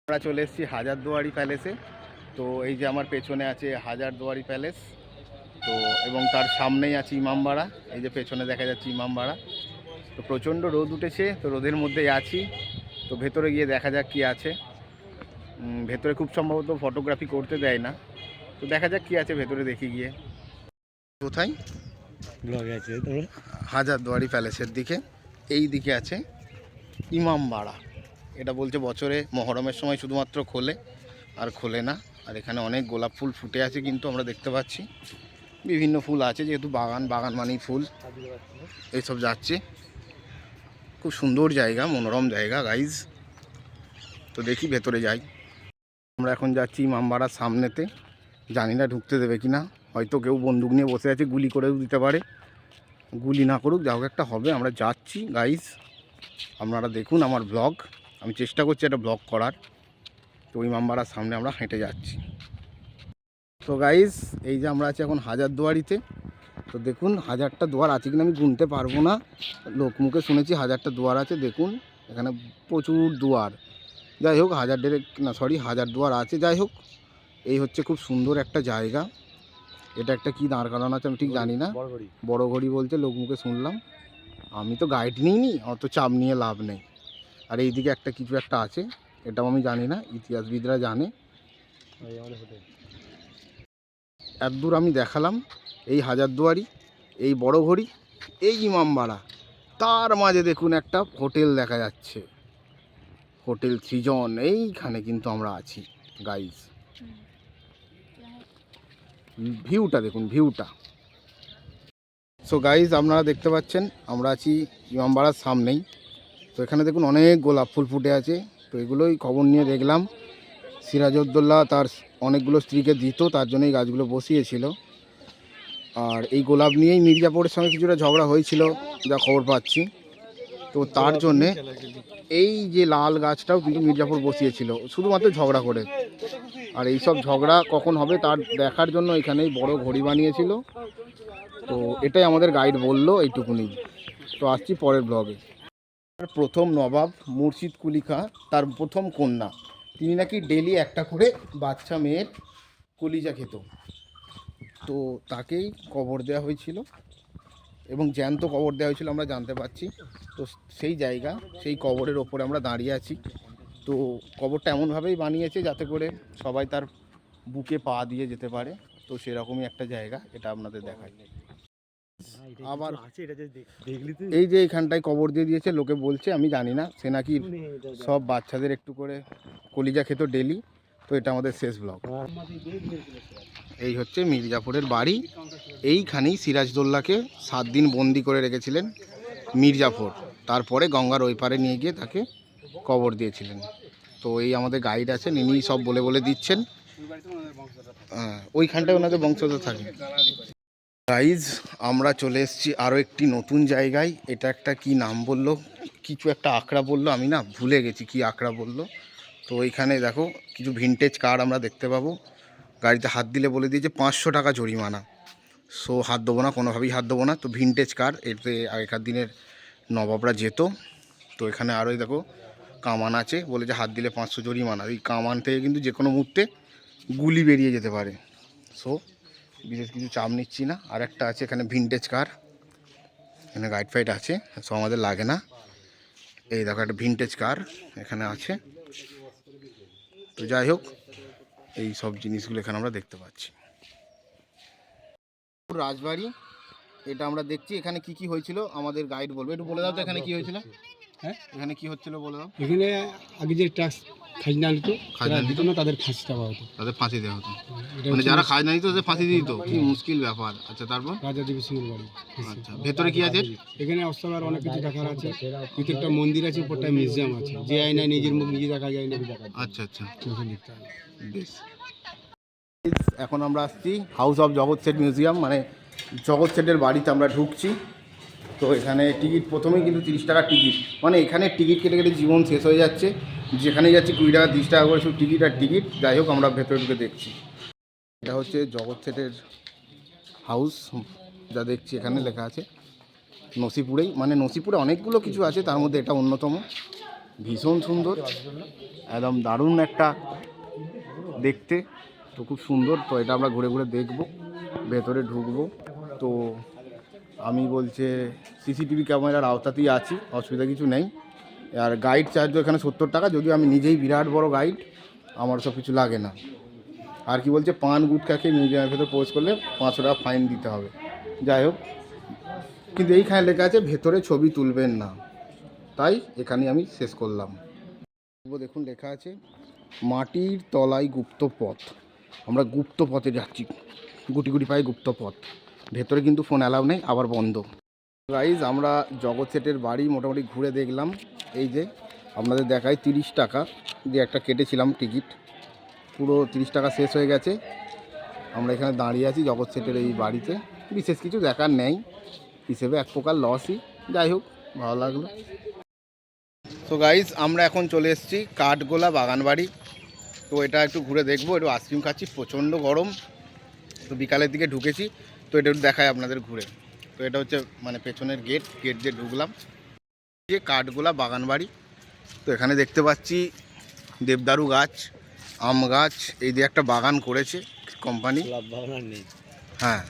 আমরা চলে এসেছি হাজারদুয়ারি প্যালেসে। তো এই যে আমার পেছনে আছে হাজারদুয়ারি প্যালেস, তো এবং তার সামনেই আছে ইমামবাড়া। এই যে পেছনে দেখা যাচ্ছে ইমামবাড়া। তো প্রচণ্ড রোদ উঠেছে, তো রোদের মধ্যেই আছি। তো ভেতরে গিয়ে দেখা যাক কি আছে। ভেতরে খুব সম্ভবত ফটোগ্রাফি করতে দেয় না, তো দেখা যাক কি আছে ভেতরে, দেখি গিয়ে। কোথায় ব্লগে আছে তোমরা? হাজারদুয়ারি প্যালেসের দিকে, এই দিকে আছে ইমামবাড়া। এটা বলছে বছরে মহরমের সময় শুধুমাত্র খোলে, আর খোলে না। আর এখানে অনেক গোলাপ ফুল ফুটে আছে, কিন্তু আমরা দেখতে পাচ্ছি বিভিন্ন ফুল আছে, যেহেতু বাগান বাগান মানেই ফুল এইসব যাচ্ছে। খুব সুন্দর জায়গা, মনোরম জায়গা গাইজ। তো দেখি ভেতরে যাই। আমরা এখন যাচ্ছি ইমামবাড়ার সামনেতে, জানি না ঢুকতে দেবে কিনা। হয়তো কেউ বন্দুক নিয়ে বসে আছে, গুলি করেও দিতে পারে। গুলি না করুক, যা হোক একটা হবে। আমরা যাচ্ছি গাইজ, আপনারা দেখুন আমার ব্লগ। আমি চেষ্টা করছি একটা ব্লগ করার। তো ইমামবাড়ার সামনে আমরা হেঁটে যাচ্ছি। তো গাইজ, এই যে আমরা আছি এখন হাজারদুয়ারিতে। তো দেখুন হাজারটা দুয়ার আছে কিনা আমি গুনতে পারবো না, লোক মুখে শুনেছি হাজারটা দুয়ার আছে। দেখুন এখানে প্রচুর দুয়ার। যাই হোক, হাজারদুয়ার আছে। যাই হোক, এই হচ্ছে খুব সুন্দর একটা জায়গা। এটা একটা কি দাঁড় করানো আছে আমি ঠিক জানি না। বড় ঘড়ি বলছে, লোক মুখে শুনলাম। আমি তো গাইড নিইনি, অত চাপ নিয়ে লাভ নেই। আর এইদিকে একটা কিছু একটা আছে, এটাও আমি জানি না, ইতিহাসবিদরা জানে। এতদূর আমি দেখালাম এই হাজারদুয়ারি, এই বড় ঘড়ি, এই ইমামবাড়া, তার মাঝে দেখুন একটা হোটেল দেখা যাচ্ছে, হোটেল সৃজন। এইখানে কিন্তু আমরা আছি গাইজ। ভিউটা দেখুন, ভিউটা। সো গাইজ, আপনারা দেখতে পাচ্ছেন আমরা আছি ইমামবাড়ার সামনেই। তো এখানে দেখুন অনেক গোলাপ ফুল ফুটে আছে। তো এগুলোই খবর নিয়ে দেখলাম, সিরাজউদ্দৌলা তার অনেকগুলো স্ত্রীকে দিত, তার জন্য এই গাছগুলো বসিয়েছিল। আর এই গোলাপ নিয়েই মির্জাপুরের সঙ্গে কিছুটা ঝগড়া হয়েছিল, যা খবর পাচ্ছি। তো তার জন্যে এই যে লাল গাছটাও কিন্তু মির্জাপুর বসিয়েছিল, শুধুমাত্র ঝগড়া করে। আর এই সব ঝগড়া কখন হবে তার দেখার জন্য এখানেই বড় ঘড়ি বানিয়েছিল। তো এটাই আমাদের গাইড বললো, এইটুকুনি। তো আসছি পরের ব্লগে। প্রথম নবাব মুর্শিদ কুলি খাঁ, তার প্রথম কন্যা, তিনি নাকি ডেলি একটা করে বাচ্চা মেয়ের কলিজা খেত। তো তাকেই কবর দেওয়া হয়েছিল, এবং জ্যান্ত কবর দেওয়া হয়েছিল আমরা জানতে পারছি। তো সেই জায়গা, সেই কবরের ওপরে আমরা দাঁড়িয়ে আছি। তো কবরটা এমনভাবেই বানিয়েছে যাতে করে সবাই তার বুকে পা দিয়ে যেতে পারে। তো সেরকমই একটা জায়গা, এটা আপনাদের দেখাই। আবার এই যে এইখানটায় কবর দিয়ে দিয়েছে, লোকে বলছে, আমি জানি না, সে নাকি সব বাচ্চাদের একটু করে কলিজা খেত ডেলি। তো এটা আমাদের শেষ ব্লগ। এই হচ্ছে মির্জাপুরের বাড়ি। এইখানেই সিরাজদৌল্লাকে 7 দিন বন্দি করে রেখেছিলেন মির্জাফর। তারপরে গঙ্গার ওই পারে নিয়ে গিয়ে তাকে কবর দিয়েছিলেন। তো এই আমাদের গাইড আছেন, ইনি সব বলে বলে দিচ্ছেন। ওইখানটায় ওনাদের বংশধর থাকে। গাইজ, আমরা চলে এসেছি আরও একটি নতুন জায়গায়। এটা একটা কি নাম বললো, কিছু একটা আখড়া বললো, আমি না ভুলে গেছি কি আখড়া বললো। তো এইখানে দেখো কিছু ভিনটেজ কার আমরা দেখতে পাবো। গাড়িতে হাত দিলে বলে দিয়েছে 500 টাকা জরিমানা। সো হাত দেবো না, কোনোভাবেই হাত দেবো না। তো ভিনটেজ কার, এতে আগেকার দিনের নবাবরা যেত। তো এখানে আরোই দেখো কামান আছে, বলেছে হাত দিলে 500 জরিমানা। এই কামান থেকে কিন্তু যে কোনো মুহূর্তে গুলি বেরিয়ে যেতে পারে। সো বিশেষ কিছু চাপ নিচ্ছি না। আর একটা আছে এখানে ভিনটেজ কার, এখানে গাইড ফাইড আছে, সো আমাদের লাগে না। এই দেখো একটা ভিনটেজ কার এখানে আছে। তো যাই হোক, এই সব জিনিসগুলো এখানে আমরা দেখতে পাচ্ছি। রাজবাড়ি, এটা আমরা দেখছি। এখানে কি কি হয়েছিল আমাদের গাইড বলবে, একটু বলে দাও তো এখানে কি হয়েছিল। হ্যাঁ, এখানে কি হচ্ছিল বলে দাও। এখানে আগে যে ট্যাক্স খাজনা নিত, খাজনা দিত না, তাদের ফাঁসি দেওয়া হতো। তাদের ফাঁসি দেওয়া হতো, এটা মানে হচ্ছে যারা খাজনা নিত তাদের ফাঁসি দিত। কি মুশকিল ব্যাপার। আচ্ছা, তারপর রাজা দেবী সিংহের বাড়ি। আচ্ছা, ভেতরে কি আছে? এখানে অস্ত্রাগার অনেক কিছু দেখার আছে। ভিতরে একটা মন্দির আছে, উপরটা মিউজিয়াম আছে। যে আয়নায় নিজের মুখ নিজে দেখা যায় না। আচ্ছা আচ্ছা, চোখে দেখতে হবে। বেশ। এখন আমরা আসছি হাউস অফ জগৎ শেঠ মিউজিয়াম, মানে জগৎ শেঠের বাড়িতে আমরা ঢুকছি। তো এখানে টিকিট প্রথমেই কিন্তু 30 টাকার টিকিট, মানে এখানে টিকিট কেটে কেটে জীবন শেষ হয়ে যাচ্ছে। যেখানে যাচ্ছি 20 টাকা 30 টাকা করে শুধু টিকিট আর টিকিট। যাই হোক, আমরা ভেতরে ঢুকে দেখছি। এটা হচ্ছে জগৎ শেঠের হাউস, যা দেখছি এখানে লেখা আছে নসিপুরেই। মানে নসিপুরে অনেকগুলো কিছু আছে, তার মধ্যে এটা অন্যতম। ভীষণ সুন্দর, একদম দারুণ একটা দেখতে, তো খুব সুন্দর। তো এটা আমরা ঘুরে ঘুরে দেখব, ভেতরে ঢুকবো। তো আমি বলছে সিসিটিভি ক্যামেরার আওতাতেই আছি, অসুবিধা কিছু নেই। আর গাইড চার্জ এখানে 70 টাকা, যদিও আমি নিজেই বিরাট বড় গাইড, আমার সব কিছু লাগে না। আর কি বলছে, পান গুটখা খেয়ে মিউজিয়ামের ভেতর প্রবেশ করলে 500 টাকা ফাইন দিতে হবে। যাই হোক, কিন্তু এইখানে লেখা আছে ভেতরে ছবি তুলবেন না, তাই এখানে আমি শেষ করলাম। দেখুন লেখা আছে মাটির তলায় গুপ্ত পথ। আমরা গুপ্ত পথে যাচ্ছি, গুটি গুটি পায়ে গুপ্ত পথ। ভেতরে কিন্তু ফোন অ্যালাউ নেই, আবার বন্ধ। গাইজ আমরা জগৎ সেটের বাড়ি মোটামুটি ঘুরে দেখলাম। এই যে আপনাদের দেখায় 30 টাকা দিয়ে একটা কেটেছিলাম টিকিট, পুরো 30 টাকা শেষ হয়ে গেছে। আমরা এখানে দাঁড়িয়ে আছি জগৎ সেটের এই বাড়িতে, বিশেষ কিছু দেখার নেই, হিসেবে এক প্রকার লসই। যাই হোক, ভালো লাগলো। তো গাইজ আমরা এখন চলে এসেছি কাঠগোলা বাগানবাড়ি। তো এটা একটু ঘুরে দেখবো, একটু আইসক্রিম খাচ্ছি, প্রচণ্ড গরম। তো বিকালের দিকে ঢুকেছি, তো এটা একটু দেখায় আপনাদের ঘুরে। তো এটা হচ্ছে মানে পেছনের গেট দিয়ে ঢুকলাম, যে কাঠগোলা বাগানবাড়ি। তো এখানে দেখতে পাচ্ছি দেবদারু গাছ, আম গাছ, এই দিয়ে একটা বাগান করেছে কোম্পানি। হ্যাঁ,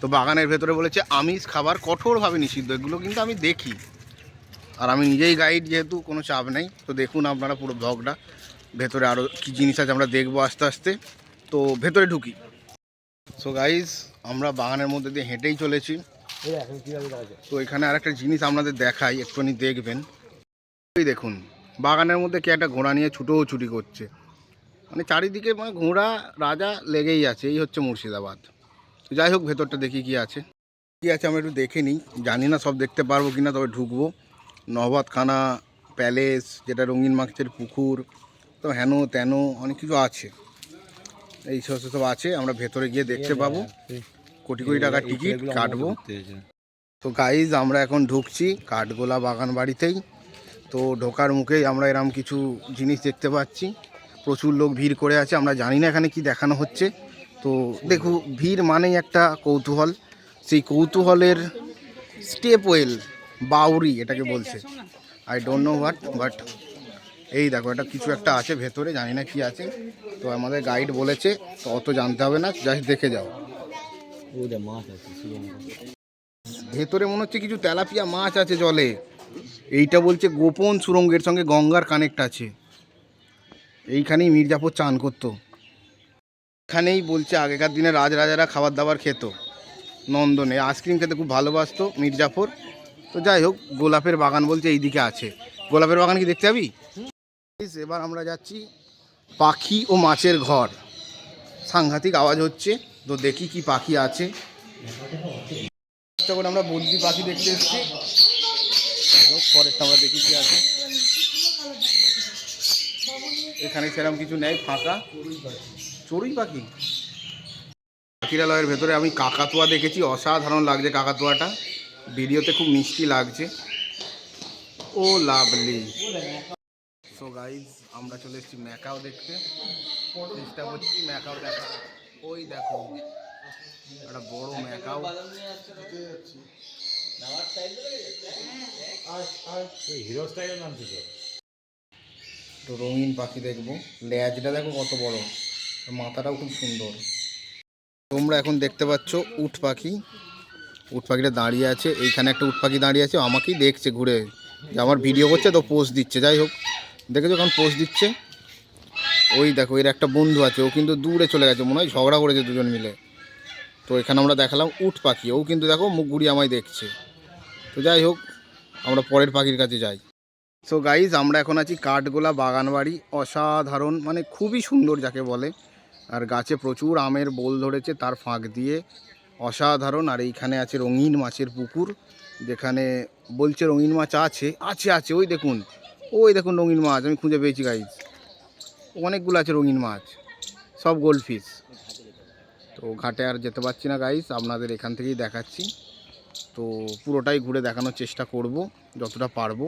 তো বাগানের ভেতরে বলেছে আমিষ খাবার কঠোরভাবে নিষিদ্ধ। এগুলো কিন্তু আমি দেখি, আর আমি নিজেই গাইড, যেহেতু কোনো চাপ নেই। তো দেখুন আপনারা পুরো ব্লগটা, ভেতরে আরও কী জিনিস আছে আমরা দেখবো আস্তে আস্তে। তো ভেতরে ঢুকি। সো গাইজ আমরা বাগানের মধ্যে দিয়ে হেঁটেই চলেছি। তো এখানে আরেকটা জিনিস আপনাদের দেখাই, একটুখানি দেখবেন। ওই দেখুন বাগানের মধ্যে কে একটা ঘোড়া নিয়ে ছুটোছুটি করছে, মানে চারিদিকে মানে ঘোড়া রাজা লেগেই আছে। এই হচ্ছে মুর্শিদাবাদ। তো যাই হোক, ভেতরটা দেখি কি আছে আমরা একটু দেখে নিই। জানি না সব দেখতে পারবো কিনা, তবে ঢুকবো। নহবতখানা প্যালেস, যেটা রঙিন মাছের পুকুর, তো হেন তেন অনেক কিছু আছে, এই সব আছে। আমরা ভেতরে গিয়ে দেখতে পাবো, কোটি কোটি টাকার টিকিট কাটবো। তো গাইজ আমরা এখন ঢুকছি কাঠগোলা বাগান বাড়িতেই। তো ঢোকার মুখেই আমরা এরম কিছু জিনিস দেখতে পাচ্ছি, প্রচুর লোক ভিড় করে আছে। আমরা জানি না এখানে কি দেখানো হচ্ছে। তো দেখো, ভিড় মানেই একটা কৌতূহল, সেই কৌতূহলের স্টেপ ওয়েল বাউরি এটাকে বলছে। I don't know what, but এই দেখো এটা কিছু একটা আছে ভেতরে, জানি না কি আছে। তো আমাদের গাইড বলেছে, তো অত জানতে হবে না, জাস্ট দেখে যাও। ভেতরে মনে হচ্ছে কিছু তেলাপিয়া মাছ আছে জলে। এইটা বলছে গোপন সুড়ঙ্গের সঙ্গে গঙ্গার কানেক্ট আছে, এইখানেই মির্জাপুর চান করতো। এখানেই বলছে আগেকার দিনে রাজরাজারা খাবার দাবার খেত, নন্দনে আইসক্রিম খেতে খুব ভালোবাসতো মির্জাপুর। তো যাই হোক, গোলাপের বাগান বলছে এই দিকে আছে। গোলাপের বাগান কি দেখতে যাবি? এবার আমরা যাচ্ছি পাখি ও মাছের ঘর। সাংঘাতিক আওয়াজ হচ্ছে, তো দেখি কি পাখি আছে। করে আমরা বদ্রি পাখি দেখতে এসেছি, পরেরটা আমরা দেখি কি আছে। এখানে সেরকম কিছু নেই, ফাঁকা। চড়ুই পাখি, পাখিরালয়ের ভেতরে আমি কাকাতুয়া দেখেছি, অসাধারণ লাগছে কাকাতুয়াটা, ভিডিওতে খুব মিষ্টি লাগছে। ও লাভলি। সো গাইজ আমরা চলে এসেছি ম্যাকাও দেখতে, চেষ্টা করছি ম্যাকাও দেখা। ওই দেখো একটা বড় ম্যাকাও। তো রঙিন পাখি দেখবো, লেজটা দেখো কত বড়, মাথাটাও খুব সুন্দর। তোমরা এখন দেখতে পাচ্ছ উট পাখি। উট পাখিটা দাঁড়িয়ে আছে, এইখানে একটা উট পাখি দাঁড়িয়ে আছে, আমাকেই দেখছে ঘুরে, যে আমার ভিডিও করছে তো পোস্ট দিচ্ছে। যাই হোক, দেখেছো এখন পোস্ট দিচ্ছে। ওই দেখো এর একটা বন্ধু আছে, ও কিন্তু দূরে চলে গেছে, মনে হয় ঝগড়া করেছে দুজন মিলে। তো এখানে আমরা দেখালাম উট পাখি, ও কিন্তু দেখো মুখ ঘুরিয়ে আমায় দেখছে। তো যাই হোক, আমরা পরের পাখির কাছে যাই। সো গাইজ আমরা এখন আছি কাঠগোলা বাগানবাড়ি। অসাধারণ, মানে খুবই সুন্দর যাকে বলে। আর গাছে প্রচুর আমের বোল ধরেছে তার ফাঁক দিয়ে, অসাধারণ। আর এইখানে আছে রঙিন মাছের পুকুর, যেখানে বলছে রঙিন মাছ আছে আছে আছে ওই দেখুন, ওই দেখুন রঙিন মাছ আমি খুঁজে পেয়েছি গাইজ, অনেকগুলো আছে রঙিন মাছ, সব গোল্ডফিশ। তো ঘাটে আর যেতে পারছি না গাইজ, আপনাদের এখান থেকেই দেখাচ্ছি। তো পুরোটাই ঘুরে দেখানোর চেষ্টা করব যতটা পারবো,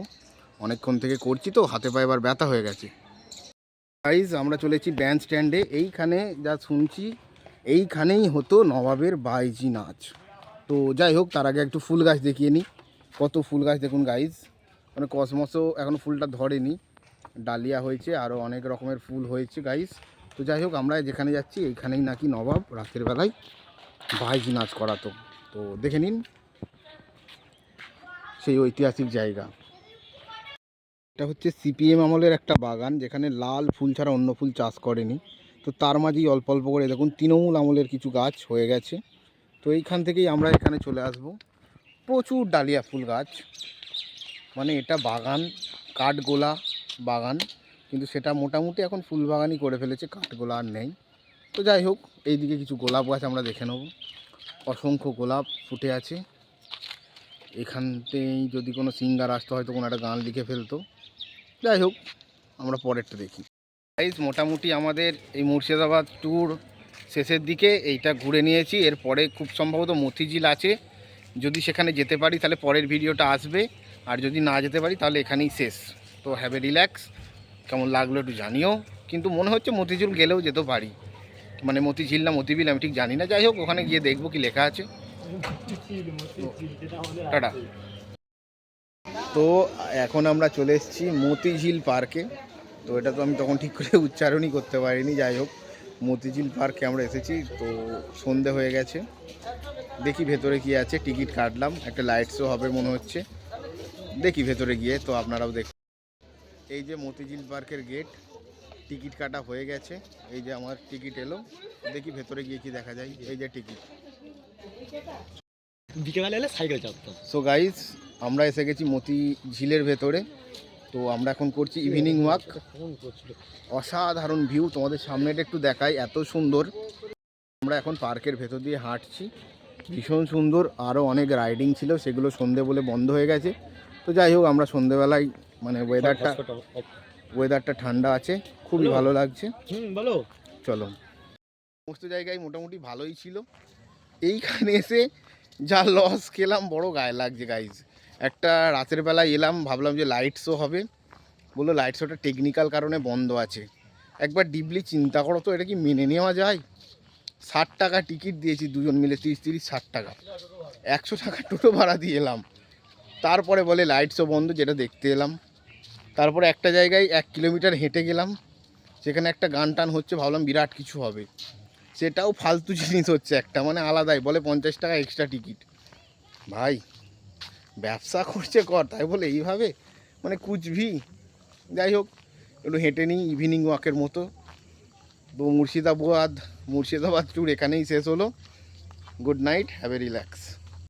অনেকক্ষণ থেকে করছি তো হাতে পায়ে এবার ব্যথা হয়ে গেছে। গাইজ আমরা চলেছি ব্যান্ড স্ট্যান্ডে। এইখানে যা শুনছি এইখানেই হতো নবাবের বাইজি নাচ। তো যাই হোক, তার আগে একটু ফুল গাছ দেখিয়ে নিই। কত ফুল গাছ দেখুন গাইজ, মানে কসমসও এখনও ফুলটা ধরেনি, ডালিয়া হয়েছে, আরও অনেক রকমের ফুল হয়েছে গাইস। তো যাই হোক, আমরা যেখানে যাচ্ছি এইখানেই নাকি নবাব রাতের বেলায় ভাইঝি নাচ করাতো। তো দেখে নিন সেই ঐতিহাসিক জায়গা। এটা হচ্ছে সিপিএম আমলের একটা বাগান, যেখানে লাল ফুল ছাড়া অন্য ফুল চাষ করেনি। তো তার মাঝেই অল্প অল্প করে দেখুন তৃণমূল আমলের কিছু গাছ হয়ে গেছে। তো এইখান থেকেই আমরা এখানে চলে আসব। প্রচুর ডালিয়া ফুল গাছ, মানে এটা বাগান, কাঠগোলা বাগান, কিন্তু সেটা মোটামুটি এখন ফুল বাগানই করে ফেলেছে, কাঠগোলা আর নেই। তো যাই হোক, এইদিকে কিছু গোলাপ গাছ আমরা দেখে নেব। অসংখ্য গোলাপ ফুটে আছে। এখানতেই যদি কোনো সিঙ্গার আসতো হয়তো কোনো একটা গান লিখে ফেলতো। যাই হোক, আমরা পরেরটা দেখি। গাইস, মোটামুটি আমাদের এই মুর্শিদাবাদ ট্যুর শেষের দিকে। এইটা ঘুরে নিয়েছি, এরপরে খুব সম্ভবত মতিঝিল আছে। যদি সেখানে যেতে পারি তাহলে পরের ভিডিওটা আসবে, আর যদি না যেতে পারি তাহলে এখানেই শেষ। তো হ্যাভ এ রিল্যাক্স। কেমন লাগলো একটু জানিও, কিন্তু মনে হচ্ছে মতিঝিল গেলেও যেতে পারি, মানে মতিঝিল না মতিবিল আমি ঠিক জানি না। যাই হোক, ওখানে গিয়ে দেখবো কি লেখা আছে। টাটা। তো এখন আমরা চলে এসেছি মতিঝিল পার্কে। তো এটা তো আমি তখন ঠিক করে উচ্চারণই করতে পারিনি। যাই হোক, মতিঝিল পার্কে আমরা এসেছি। তো সন্ধে হয়ে গেছে, দেখি ভেতরে কি আছে। টিকিট কাটলাম, একটা লাইট শো হবে মনে হচ্ছে, দেখি ভেতরে গিয়ে। তো আপনারাও দেখুন, এই যে মতিঝিল পার্কের গেট, টিকিট কাটা হয়ে গেছে। এই যে আমার টিকিট এলো, দেখি ভেতরে গিয়ে কি দেখা যায়। এই যে টিকিট। বিকেলবেলা এলে সাইকেল চাপতাম। সো গাইস, আমরা এসে গেছি মতিঝিলের ভেতরে। তো আমরা এখন করছি ইভিনিং ওয়াক। অসাধারণ ভিউ, তোমাদের সামনেটা একটু দেখাই, এত সুন্দর। আমরা এখন পার্কের ভেতর দিয়ে হাঁটছি, ভীষণ সুন্দর। আরও অনেক রাইডিং ছিল, সেগুলো সন্ধে বলে বন্ধ হয়ে গেছে। তো যাই হোক, আমরা সন্ধেবেলায় মানে ওয়েদারটা ঠান্ডা আছে, খুবই ভালো লাগছে। বলো, চলো। সমস্ত জায়গায় মোটামুটি ভালোই ছিল, এইখানে এসে যা লস খেলাম বড় গায়ে লাগছে গাইজ। একটা রাতের বেলায় এলাম, ভাবলাম যে লাইট শো হবে, বললো লাইট শোটা টেকনিক্যাল কারণে বন্ধ আছে। একবার ডিপলি চিন্তা করো তো, এটা কি মেনে নেওয়া যায়? 60 টাকা টিকিট দিয়েছি, দুজন মিলে 30-60 টাকা, 100 টাকা টোটো ভাড়া দিয়ে এলাম। তারপরে বলে লাইট শো বন্ধ, যেটা দেখতে এলাম। তারপরে একটা জায়গায় 1 কিলোমিটার হেঁটে গেলাম, সেখানে একটা গান টান হচ্ছে, ভাবলাম বিরাট কিছু হবে, সেটাও ফালতু জিনিস হচ্ছে একটা, মানে আলাদাই বলে 50 টাকা এক্সট্রা টিকিট। ভাই, ব্যবসা করছে কর, তাই বলে এইভাবে, মানে কুচভি। যাই হোক, একটু হেঁটে নিই ইভিনিং ওয়াকের মতো। তো মুর্শিদাবাদ ট্যুর এখানেই শেষ হলো। Good night, have a relax.